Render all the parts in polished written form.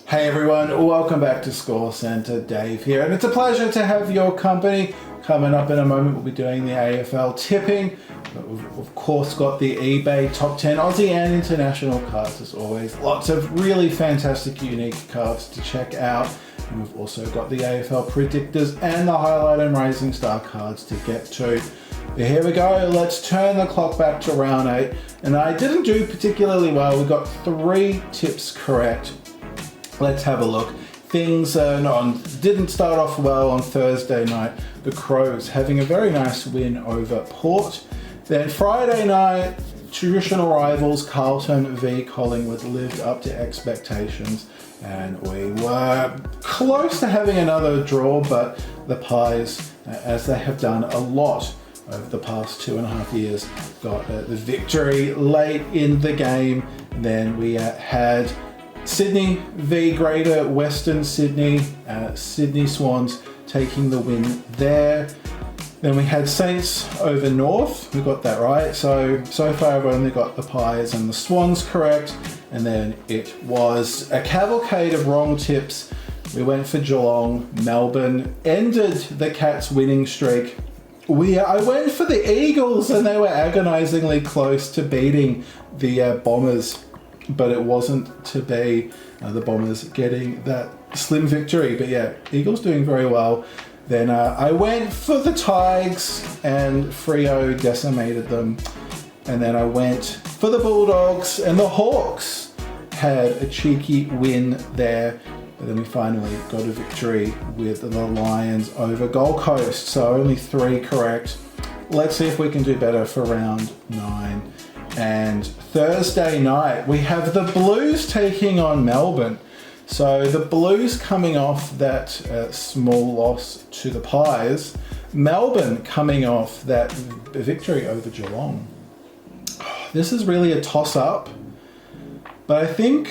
Hey everyone, welcome back to Score Center. Dave here, and it's a pleasure to have your company. Coming up in a moment, we'll be doing the AFL tipping, but we've of course got the eBay top 10 Aussie and international cards as always. Lots of really fantastic, unique cards to check out, and we've also got the AFL Predictors and the Highlight and Rising Star cards to get to. But here we go, let's turn the clock back to round 8, and I didn't do particularly well. We got 3 tips correct. Let's have a look. Things didn't start off well on Thursday night. The Crows having a very nice win over Port. Then Friday night, traditional rivals Carlton v Collingwood lived up to expectations, and we were close to having another draw, but the Pies, as they have done a lot over the past 2.5 years, got the victory late in the game. And then we had Sydney v Greater Western Sydney, Sydney Swans taking the win there. Then we had Saints over North, we got that right. So far I've only got the Pies and the Swans correct. And then it was a cavalcade of wrong tips. We went for Geelong. Melbourne ended the Cats winning streak. I went for the Eagles, and they were agonizingly close to beating the Bombers, but it wasn't to be. The Bombers getting that slim victory. But yeah, Eagles doing very well. Then I went for the Tigers, and Freo decimated them. And then I went for the Bulldogs, and the Hawks had a cheeky win there. But then we finally got a victory with the Lions over Gold Coast. So only 3 correct. Let's see if we can do better for round 9. And Thursday night, we have the Blues taking on Melbourne. So the Blues coming off that small loss to the Pies. Melbourne coming off that victory over Geelong. This is really a toss-up. But I think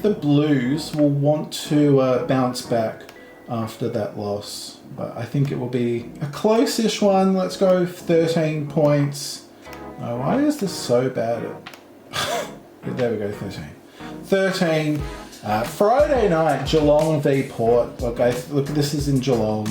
the Blues will want to bounce back after that loss. But I think it will be a close-ish one. Let's go 13 points. Oh, why is this so bad? There we go, 13. 13. Friday night, Geelong v Port. Look, this is in Geelong.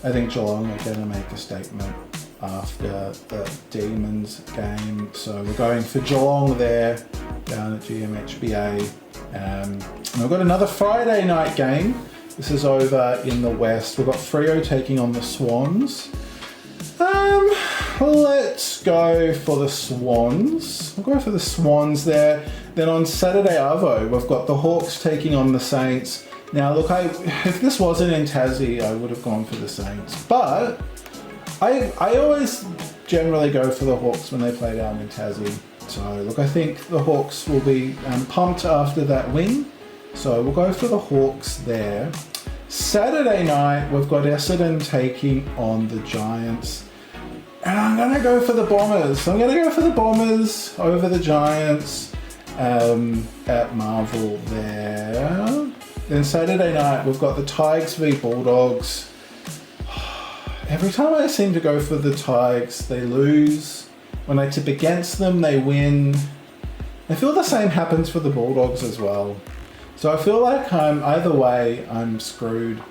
I think Geelong are going to make a statement after the Demons game. So we're going for Geelong there, down at GMHBA. And we've got another Friday night game. This is over in the West. We've got Freo taking on the Swans. Let's go for the Swans. We'll go for the Swans there. Then on Saturday Arvo, we've got the Hawks taking on the Saints. Now look, if this wasn't in Tassie, I would have gone for the Saints. But I always generally go for the Hawks when they play down in Tassie. So look, I think the Hawks will be pumped after that win. So we'll go for the Hawks there. Saturday night, we've got Essendon taking on the Giants. And I'm going to go for the Bombers. I'm going to go for the Bombers over the Giants at Marvel there. Then Saturday night, we've got the Tigers v Bulldogs. Every time I seem to go for the Tigers, they lose. When I tip against them, they win. I feel the same happens for the Bulldogs as well. So I feel like either way, I'm screwed.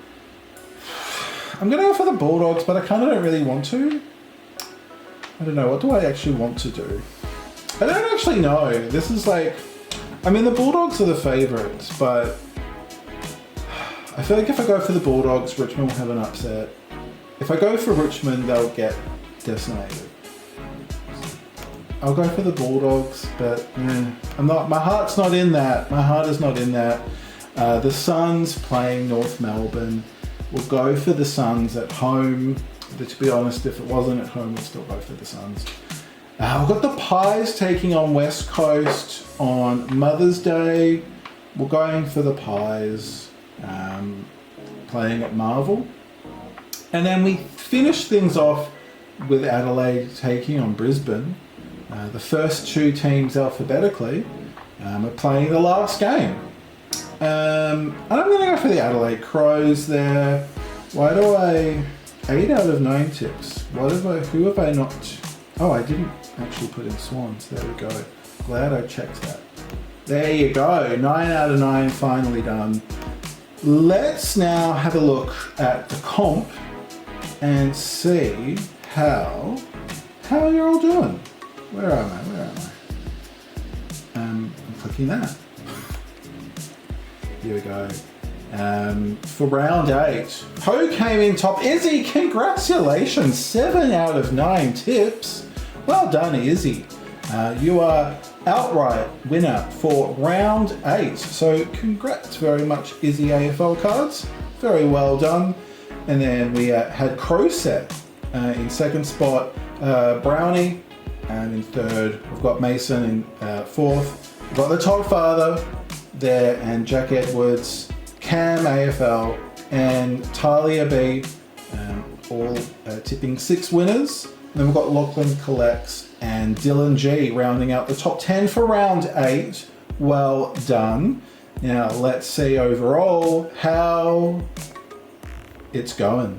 I'm going to go for the Bulldogs, but I kind of don't really want to. I don't know, what do I actually want to do? I don't actually know. This is like, the Bulldogs are the favourites, but I feel like if I go for the Bulldogs, Richmond will have an upset. If I go for Richmond, they'll get decimated. I'll go for the Bulldogs, but my heart's not in that. My heart is not in that. The Suns playing North Melbourne. We'll go for the Suns at home. But to be honest, if it wasn't at home, we'd still go for the Suns. We've got the Pies taking on West Coast on Mother's Day. We're going for the Pies, playing at Marvel. And then we finish things off with Adelaide taking on Brisbane. The first 2 teams alphabetically are playing the last game. And I'm going to go for the Adelaide Crows there. Why do I... 8 out of 9 tips. Who have I not... Oh, I didn't actually put in Swans. There we go. Glad I checked that. There you go, 9 out of 9 finally done. Let's now have a look at the comp and see how you're all doing. Where am I? I'm clicking that. Here we go. For round 8, Ho came in top. Izzy, congratulations, 7 out of 9 tips. Well done, Izzy. You are outright winner for round 8. So congrats very much, Izzy AFL Cards. Very well done. And then we had Crowset in second spot, Brownie, and in third we've got Mason in fourth. We've got the Toddfather there and Jack Edwards, Cam AFL, and Talia B, all tipping 6 winners. And then we've got Lachlan Collects and Dylan G rounding out the top 10 for round 8. Well done. Now let's see overall how it's going.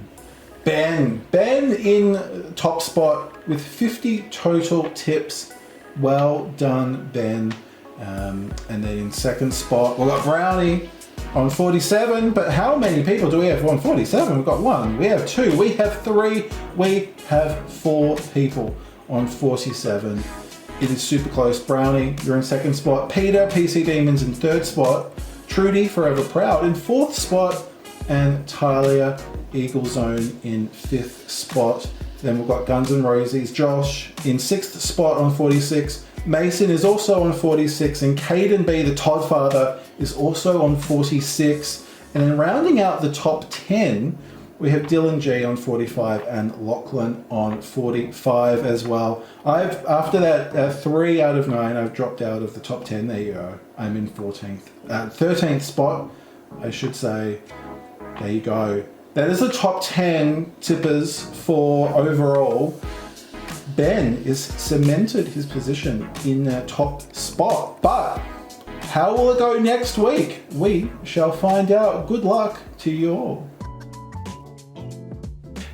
Ben in top spot with 50 total tips. Well done, Ben. And then in second spot, we've got Brownie on 47, but how many people do we have on 47? We've got 1, we have 2, we have 3, we have 4 people on 47. It is super close. Brownie, you're in second spot. Peter, PC Demons in third spot. Trudy, Forever Proud in fourth spot. And Talia, Eagle Zone in 5th spot. Then we've got Guns N' Roses, Josh in 6th spot on 46. Mason is also on 46, and Caden B, the Toddfather, is also on 46. And then rounding out the top 10, we have Dylan G on 45 and Lachlan on 45 as well. After that 3 out of 9, I've dropped out of the top 10. There you go. I'm in 13th spot, I should say. There you go. That is the top 10 tippers for overall. Ben is cemented his position in the top spot, but how will it go next week? We shall find out. Good luck to you all.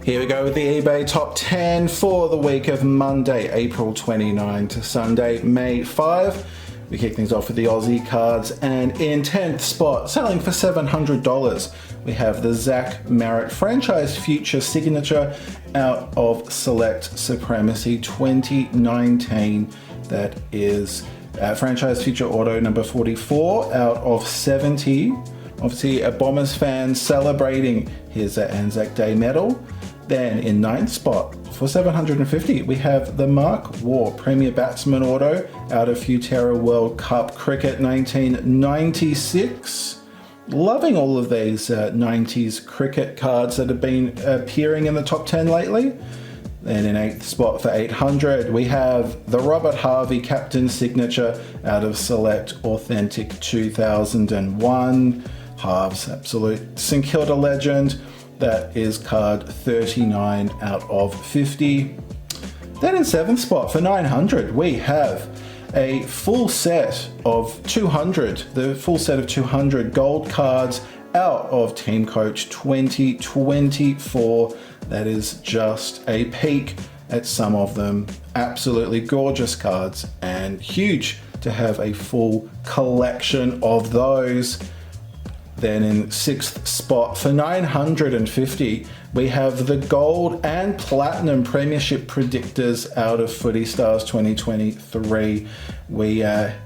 Here we go with the eBay top 10 for the week of Monday, April 29 to Sunday, May 5. We kick things off with the Aussie cards, and in 10th spot, selling for $700, we have the Zach Merritt Franchise Future Signature out of Select Supremacy 2019. That is Franchise Future Auto number 44 out of 70. Obviously a Bombers fan celebrating his Anzac Day medal. Then in 9th spot for $750, we have the Mark Waugh Premier Batsman Auto out of Futerra World Cup Cricket 1996. Loving all of these 90s cricket cards that have been appearing in the top 10 lately. Then in 8th spot for $800, we have the Robert Harvey Captain Signature out of Select Authentic 2001. Halves, absolute St Kilda legend. That is card 39 out of 50. Then in 7th spot for $900, we have a full set of 200, the full set of 200 gold cards out of TeamCoach 2024. That is just a peek at some of them. Absolutely gorgeous cards, and huge to have a full collection of those. Then in 6th spot for $950, we have the gold and platinum premiership predictors out of Footy Stars 2023.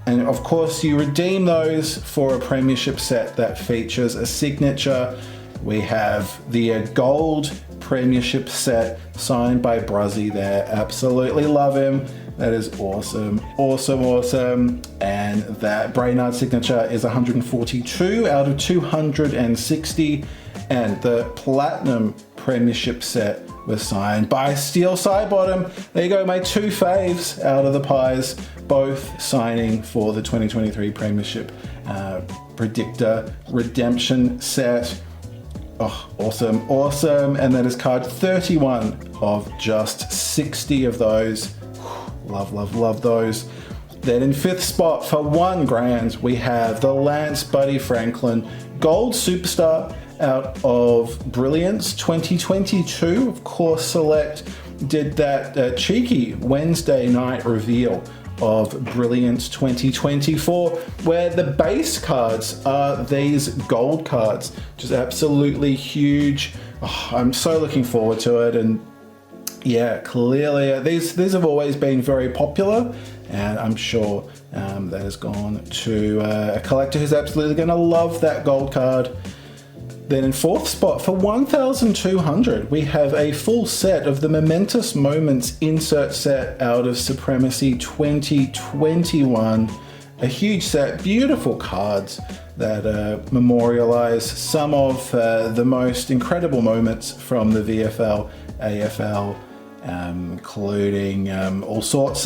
And of course you redeem those for a premiership set that features a signature. We have the gold premiership set signed by Bruzzy there. Absolutely love him. That is awesome, awesome, awesome. And that Brainard signature is 142 out of 260. And the platinum premiership set was signed by Steel Sidebottom. There you go, my 2 faves out of the pies, both signing for the 2023 premiership predictor redemption set. Oh, awesome, awesome. And that is card 31 of just 60 of those. Love, love, love those. Then in 5th spot for $1,000, we have the Lance Buddy Franklin Gold Superstar out of Brilliance 2022. Of course, Select did that cheeky Wednesday night reveal of Brilliant 2024, where the base cards are these gold cards, which is absolutely huge. Oh, I'm so looking forward to it, and yeah, clearly these have always been very popular, and I'm sure that has gone to a collector who's absolutely going to love that gold card. Then in fourth spot for 1,200, we have a full set of the Momentous Moments insert set out of Supremacy 2021. A huge set, beautiful cards that memorialize some of the most incredible moments from the VFL, AFL, including all sorts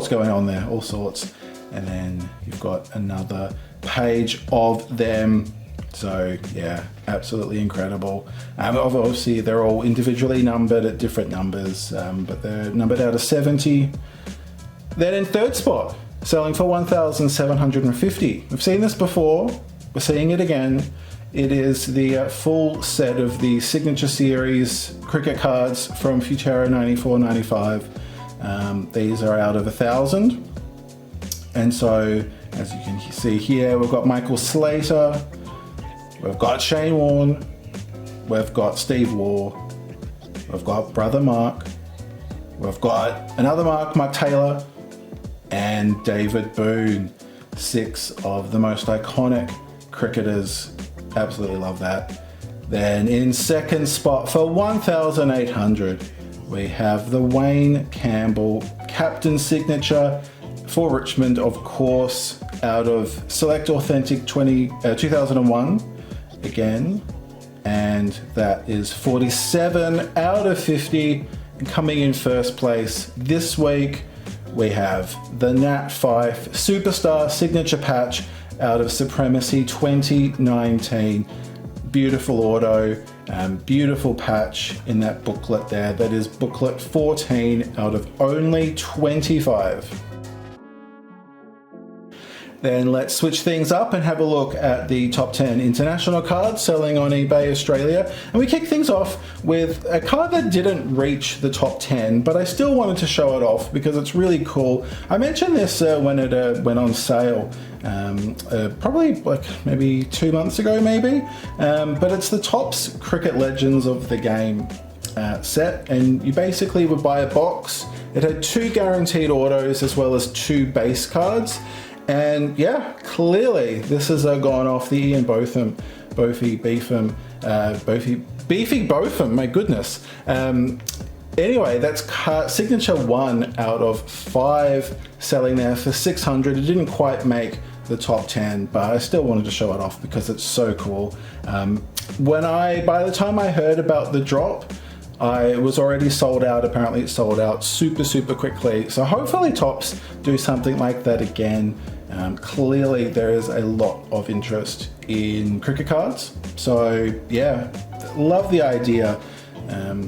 going on there, all sorts. And then you've got another page of them. So yeah, absolutely incredible. Obviously they're all individually numbered at different numbers, but they're numbered out of 70. Then in third spot, selling for 1,750. We've seen this before, we're seeing it again. It is the full set of the Signature Series cricket cards from Futera 94-95. These are out of 1,000. And so, as you can see here, we've got Michael Slater, we've got Shane Warne, we've got Steve Waugh, we've got Brother Mark, we've got another Mark Taylor, and David Boone. 6 of the most iconic cricketers. Absolutely love that. Then in second spot for 1,800, we have the Wayne Campbell Captain Signature for Richmond, of course, out of Select Authentic 2001 again, and that is 47 out of 50. And coming in first place this week, we have the Nat Fyfe Superstar Signature Patch out of Supremacy 2019. Beautiful auto, beautiful patch in that booklet there. That is booklet 14 out of only 25. Then let's switch things up and have a look at the top 10 international cards selling on eBay Australia. And we kick things off with a card that didn't reach the top 10, but I still wanted to show it off because it's really cool. I mentioned this when it went on sale, probably like maybe 2 months ago maybe, but it's the Topps Cricket Legends of the Game set, and you basically would buy a box. It had 2 guaranteed autos as well as 2 base cards. And yeah, clearly this has gone off the Ian Botham, Beefy Botham, my goodness. Anyway, that's signature 1 out of 5 selling there for 600. It didn't quite make the top 10, but I still wanted to show it off because it's so cool. By the time I heard about the drop, I was already sold out. Apparently it sold out super quickly. So hopefully Topps do something like that again. Clearly there is a lot of interest in cricket cards. So yeah, love the idea.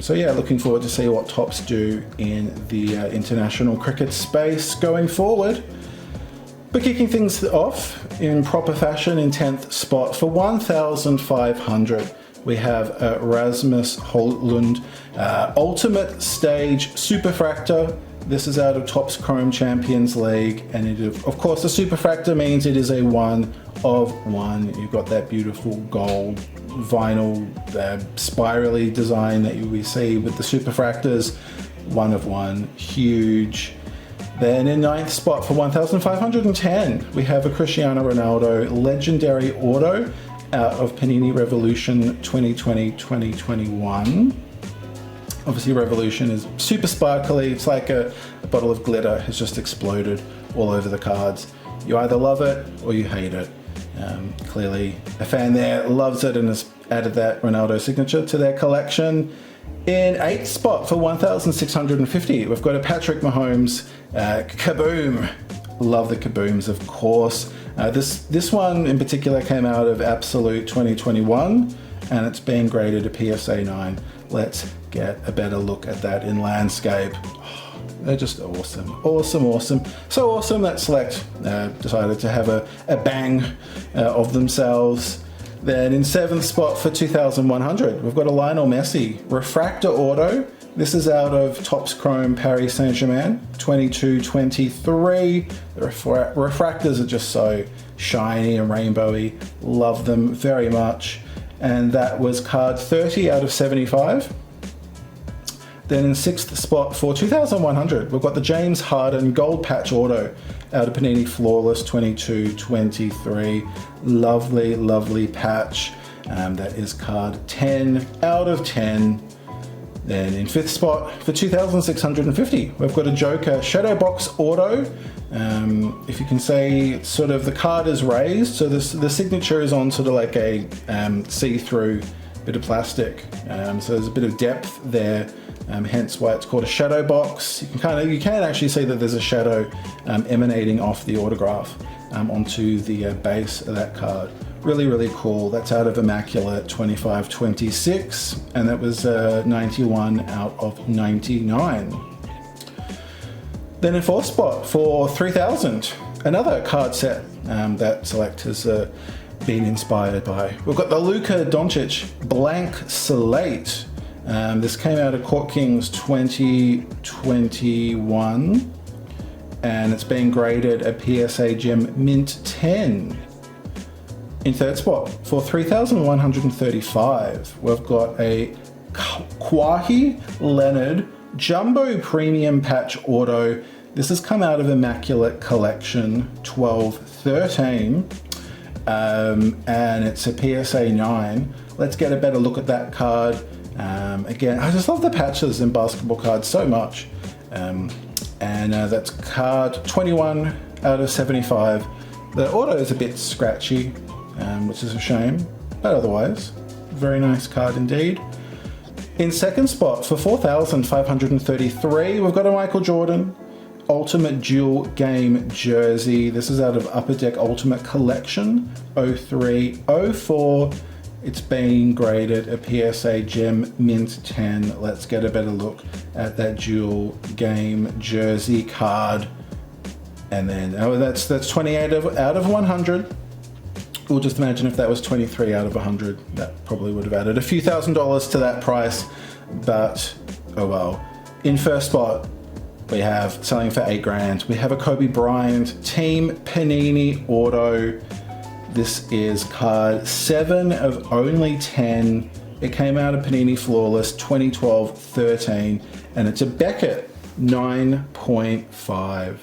So yeah, looking forward to see what Topps do in the international cricket space going forward. But kicking things off in proper fashion in 10th spot for 1,500. We have Rasmus Holtlund Ultimate Stage Superfractor. This is out of Topps Chrome Champions League, and it, of course the Superfractor means it is a 1 of 1. You've got that beautiful gold vinyl spirally design that we see with the Superfractors. 1 of 1, huge. Then in 9th spot for 1,510, we have a Cristiano Ronaldo Legendary Auto out of Panini Revolution 2020-2021. Obviously Revolution is super sparkly. It's like a bottle of glitter has just exploded all over the cards. You either love it or you hate it. Clearly a fan there loves it and has added that Ronaldo signature to their collection. In 8th spot for 1,650, we've got a Patrick Mahomes Kaboom. Love the Kabooms, of course. This one in particular came out of Absolute 2021, and it's being graded a PSA 9. Let's get a better look at that in landscape. Oh, they're just awesome. So awesome that Select decided to have a bang of themselves. Then in 7th spot for 2,100, we've got a Lionel Messi Refractor Auto This is out of Topps Chrome Paris Saint-Germain, 22-23. The refractors are just so shiny and rainbowy. Love them very much. And that was card 30 out of 75. Then in 6th spot for 2,100, we've got the James Harden Gold Patch Auto out of Panini Flawless 22-23. Lovely, lovely patch. That is card 10 out of 10. Then in 5th spot for 2,650, we've got a Joker Shadow Box Auto. If you can say, sort of the card is raised, so the signature is on sort of like a see-through bit of plastic. So there's a bit of depth there, hence why it's called a shadow box. You can actually see that there's a shadow emanating off the autograph onto the base of that card. Really, really cool. That's out of Immaculate 25-26, and that was 91 out of 99. Then in 4th spot for 3,000, another card set that Select has been inspired by. We've got the Luka Doncic Blank Slate. This came out of Court Kings 2021, and it's been graded a PSA Gem Mint 10. In 3rd spot for 3,135, we've got a Kawhi Leonard Jumbo Premium Patch Auto. This has come out of Immaculate Collection 12-13, and it's a PSA 9. Let's get a better look at that card. Again, I just love the patches in basketball cards so much. That's card 21 out of 75. The auto is a bit scratchy, which is a shame, but otherwise, very nice card indeed. In 2nd spot for 4,533, we've got a Michael Jordan Ultimate Dual Game Jersey. This is out of Upper Deck Ultimate Collection 03-04. It's been graded a PSA Gem Mint 10. Let's get a better look at that Dual Game Jersey card. And then, that's 28 out of 100. We'll just imagine if that was 23 out of 100, that probably would have added a few $1,000s to that price, but oh well. In 1st spot, we have selling for $8,000. We have a Kobe Bryant Team Panini Auto. This is card 7 of only 10. It came out of Panini Flawless 2012-13, and it's a Beckett 9.5.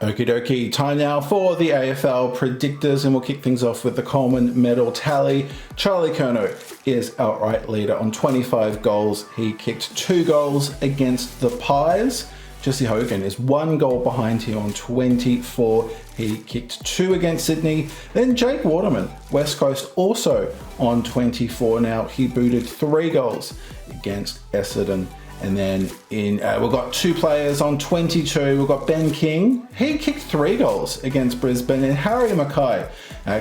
Okie dokie, time now for the AFL Predictors, and we'll kick things off with the Coleman medal tally. Charlie Curnow is outright leader on 25 goals. He kicked 2 goals against the Pies. Jesse Hogan is 1 goal behind him on 24. He kicked 2 against Sydney. Then Jake Waterman, West Coast, also on 24 now. He booted 3 goals against Essendon. And then we've got 2 players on 22. We've got Ben King. He kicked 3 goals against Brisbane. And Harry Mackay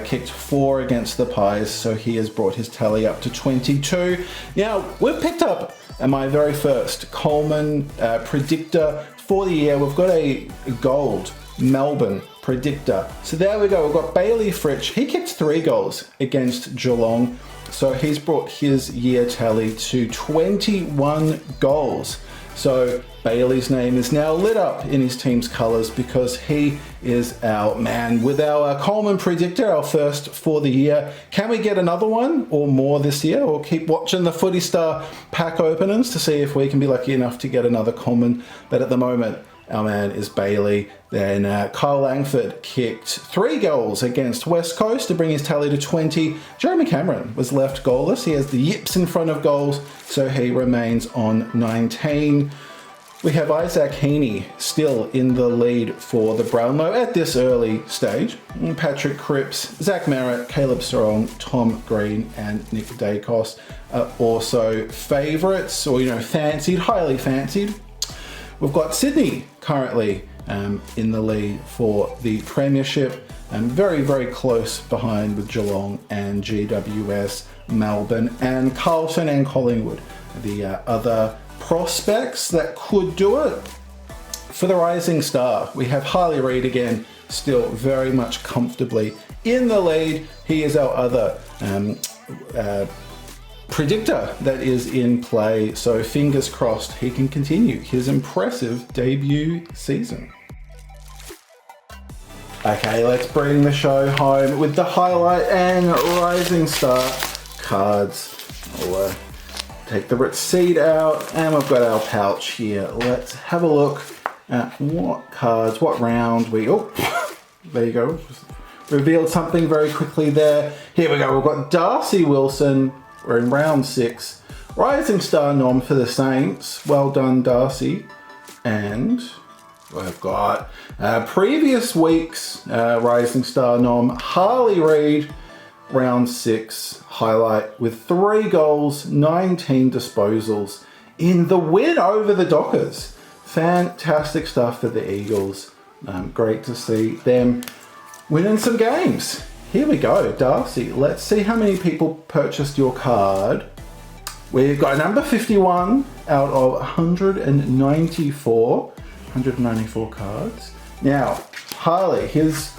kicked 4 against the Pies. So he has brought his tally up to 22. Now, we've picked up my very first Coleman predictor for the year. We've got a gold Melbourne predictor. So there we go. We've got Bailey Fritsch. He kicked 3 goals against Geelong. So he's brought his year tally to 21 goals. So Bailey's name is now lit up in his team's colours because he is our man. With our Coleman predictor, our first for the year. Can we get another one or more this year? Or keep watching the Footy Star pack openings to see if we can be lucky enough to get another Coleman. But at the moment, our man is Bailey. Then Kyle Langford kicked 3 goals against West Coast to bring his tally to 20. Jeremy Cameron was left goalless. He has the yips in front of goals, so he remains on 19. We have Isaac Heaney still in the lead for the Brownlow at this early stage. Patrick Cripps, Zach Merritt, Caleb Strong, Tom Green, and Nick Dacos are also favourites, or fancied, highly fancied. We've got Sydney currently in the lead for the Premiership, and very, very close behind with Geelong and GWS, Melbourne, and Carlton and Collingwood, the other prospects that could do it. For the Rising Star, we have Harley Reid again, still very much comfortably in the lead. He is our other predictor that is in play. So fingers crossed he can continue his impressive debut season. Okay, let's bring the show home with the highlight and rising star cards. I'll take the receipt out and we've got our pouch here. Let's have a look at what cards, what round we, there you go. Revealed something very quickly there. Here we go, we've got Darcy Wilson. We're in round 6. Rising star nom for the Saints. Well done, Darcy. And we've got previous week's rising star nom, Harley Reid. Round 6 highlight with 3 goals, 19 disposals in the win over the Dockers. Fantastic stuff for the Eagles. Great to see them winning some games. Here we go, Darcy. Let's see how many people purchased your card. We've got number 51 out of 194 cards. Now, Harley, his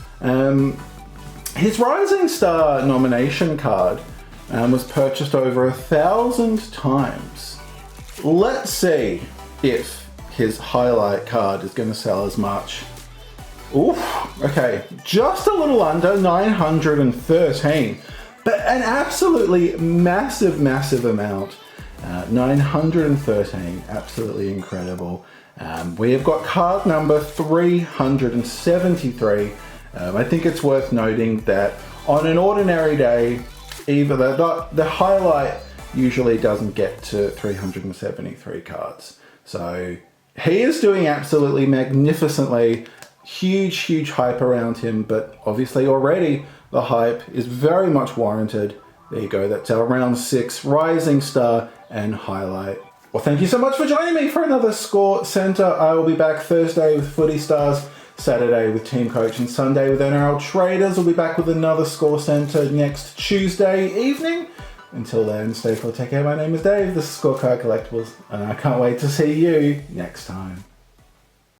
Rising Star nomination card was purchased over 1,000 times. Let's see if his highlight card is going to sell as much. Oof, okay, just a little under 913, but an absolutely massive amount. 913, absolutely incredible. We have got card number 373. I think it's worth noting that on an ordinary day, either the highlight usually doesn't get to 373 cards. So he is doing absolutely magnificently. Huge hype around him, but obviously already the hype is very much warranted. There you go, that's our round 6 rising star and highlight. Well, thank you so much for joining me for another Score Center. I will be back Thursday with Footy Stars, Saturday with TeamCoach, and Sunday with NRL Traders. We'll be back with another Score Center next Tuesday evening. Until then, stay cool, take care. My name is Dave, this is Scorecard Collectibles, and I can't wait to see you next time.